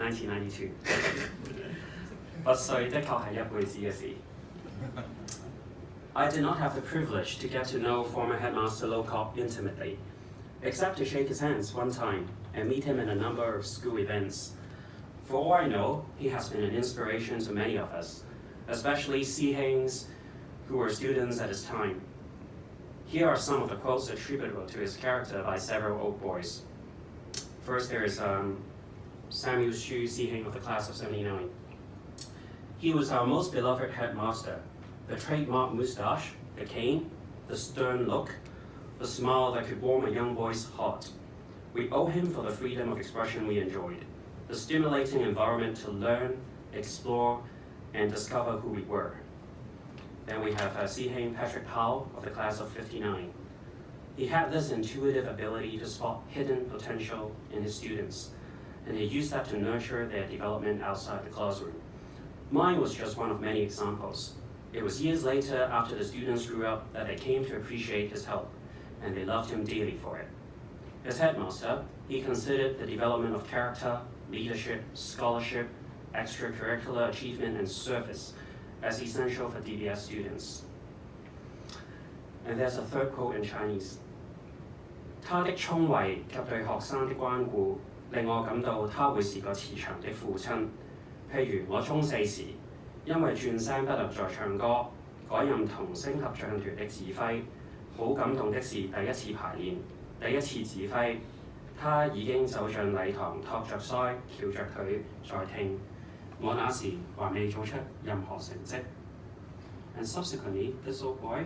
1992. 拔萃的確係一輩子嘅事。I did not have the privilege to get to know former headmaster Lowcock intimately, except to shake his hands one time and meet him in a number of school events. For all I know, he has been an inspiration to many of us, especially Seehangs who were students at his time. Here are some of the quotes attributable to his character by several old boys. First, there is Samuel Xu Seehang of the class of 79. He was our most beloved headmaster. The trademark moustache, the cane, the stern look, the smile that could warm a young boy's heart. We owe him for the freedom of expression we enjoyed, the stimulating environment to learn, explore, and discover who we were. Then we have Seehang Patrick Powell of the class of 59. He had this intuitive ability to spot hidden potential in his students, and he used that to nurture their development outside the classroom. Mine was just one of many examples. It was years later, after the students grew up, that they came to appreciate his help, and they loved him dearly for it. As headmaster, he considered the development of character, leadership, scholarship, extracurricular achievement, and service as essential for DBS students. And there's a third quote in Chinese. 他的聰慧及對學生的關顧，令我感到他會是個慈祥的父親。譬如我中四時，因為轉聲不能再唱歌，改任童聲合唱團的指揮。好感動的是第一次排練，第一次指揮，他已經走進禮堂，托着腮，翹着腿在聽。我那時還未做出任何成績。And subsequently, this old boy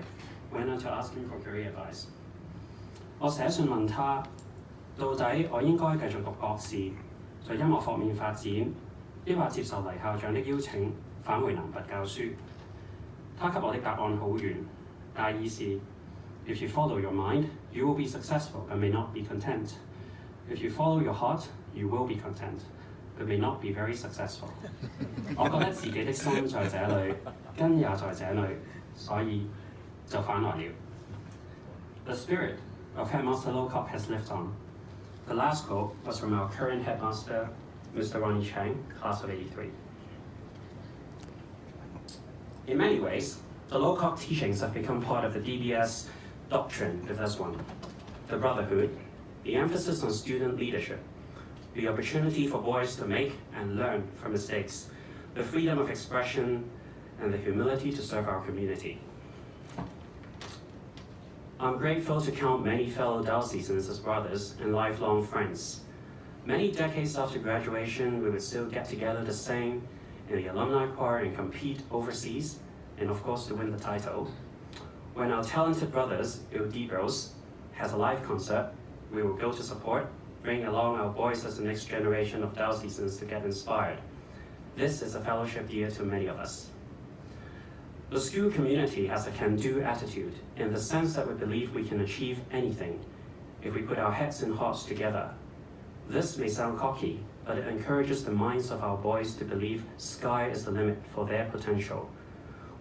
went on to ask him for career advice. 我寫信問他，到底我應該繼續讀博士，在音樂方面發展，抑或接受黎校長的邀請返回南拔教書？他給我的答案好圓，大意是 ：If you follow your mind, you will be successful but may not be content. If you follow your heart, you will be content, but may not be very successful. 我覺得自己的心在這裏，根也在這裏，所以就返來了。The spirit of Headmaster Lowcock has lived on. The last quote was from our current headmaster, Mr. Ronnie Chang, class of 83. In many ways, the Lowcock teachings have become part of the DBS doctrine with this one. The brotherhood, the emphasis on student leadership, the opportunity for boys to make and learn from mistakes, the freedom of expression, and the humility to serve our community. I'm grateful to count many fellow diocesans as brothers and lifelong friends. Many decades after graduation, we would still get together to sing in the alumni choir and compete overseas, and of course to win the title. When our talented brothers, Eudibros, has a live concert, we will go to support, bring along our boys as the next generation of diocesans to get inspired. This is a fellowship dear to many of us. The school community has a can-do attitude in the sense that we believe we can achieve anything if we put our heads and hearts together. This may sound cocky, but it encourages the minds of our boys to believe sky is the limit for their potential.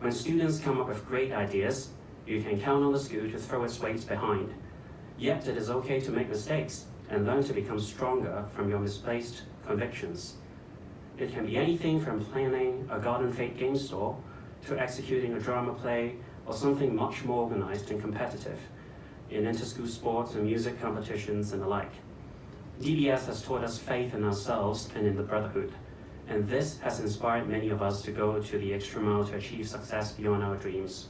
When students come up with great ideas, you can count on the school to throw its weight behind. Yet it is okay to make mistakes and learn to become stronger from your misplaced convictions. It can be anything from planning a garden fete game store to executing a drama play or something much more organized and competitive in inter-school sports and music competitions and the like. DBS has taught us faith in ourselves and in the brotherhood, and this has inspired many of us to go to the extra mile to achieve success beyond our dreams.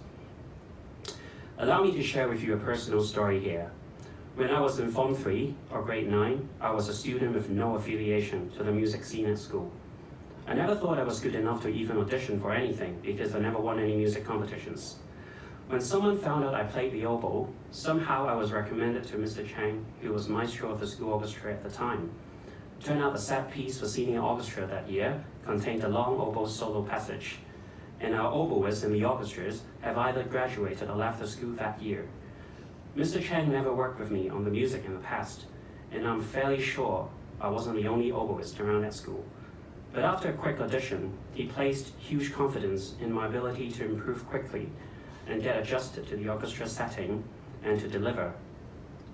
Allow me to share with you a personal story here. When I was in Form 3 or Grade 9, I was a student with no affiliation to the music scene at school. I never thought I was good enough to even audition for anything because I never won any music competitions. When someone found out I played the oboe, somehow I was recommended to Mr. Chang, who was maestro of the school orchestra at the time. Turned out the set piece for senior orchestra that year contained a long oboe solo passage, and our oboists in the orchestras have either graduated or left the school that year. Mr. Chang never worked with me on the music in the past, and I'm fairly sure I wasn't the only oboist around at school. But after a quick audition, he placed huge confidence in my ability to improve quickly and get adjusted to the orchestra setting and to deliver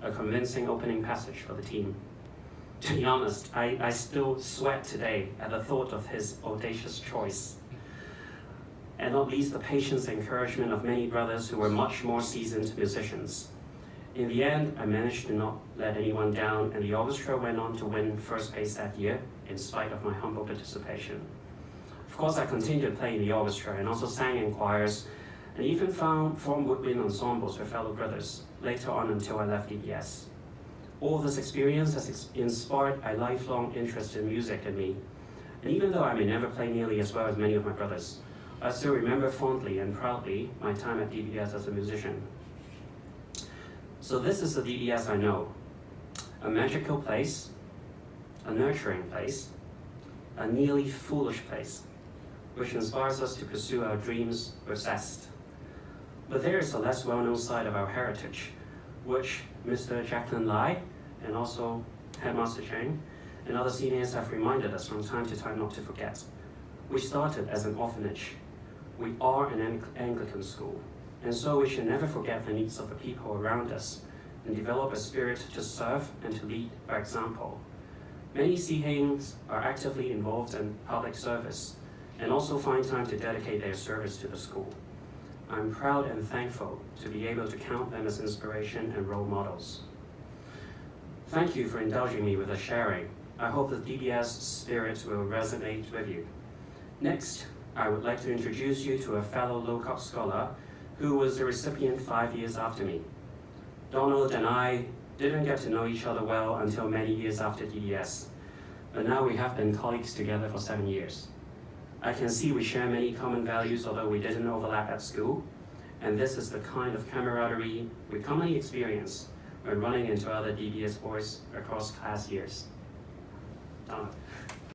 a convincing opening passage for the team. To be honest, I still sweat today at the thought of his audacious choice, and not least the patience and encouragement of many brothers who were much more seasoned musicians. In the end, I managed to not let anyone down, and the orchestra went on to win first place that year, in spite of my humble participation. Of course, I continued to play in the orchestra and also sang in choirs, and even formed woodwind ensembles with fellow brothers, later on until I left DBS. All this experience has inspired a lifelong interest in music in me, and even though I may never play nearly as well as many of my brothers, I still remember fondly and proudly my time at DBS as a musician. So this is the DBS I know: a magical place, a nurturing place, a nearly foolish place, which inspires us to pursue our dreams with zest. But there is a less well-known side of our heritage, which Mr. Jacqueline Lai and also Headmaster Cheng and other seniors have reminded us from time to time not to forget. We started as an orphanage. We are an Anglican school, and so we should never forget the needs of the people around us and develop a spirit to serve and to lead by example. Many Sihains are actively involved in public service and also find time to dedicate their service to the school. I'm proud and thankful to be able to count them as inspiration and role models. Thank you for indulging me with the sharing. I hope the DBS spirit will resonate with you. Next, I would like to introduce you to a fellow Low-Cup scholar who was the recipient 5 years after me. Donald and I didn't get to know each other well until many years after DBS, but now we have been colleagues together for 7 years. I can see we share many common values, although we didn't overlap at school, and this is the kind of camaraderie we commonly experience when running into other DBS boys across class years. Donald.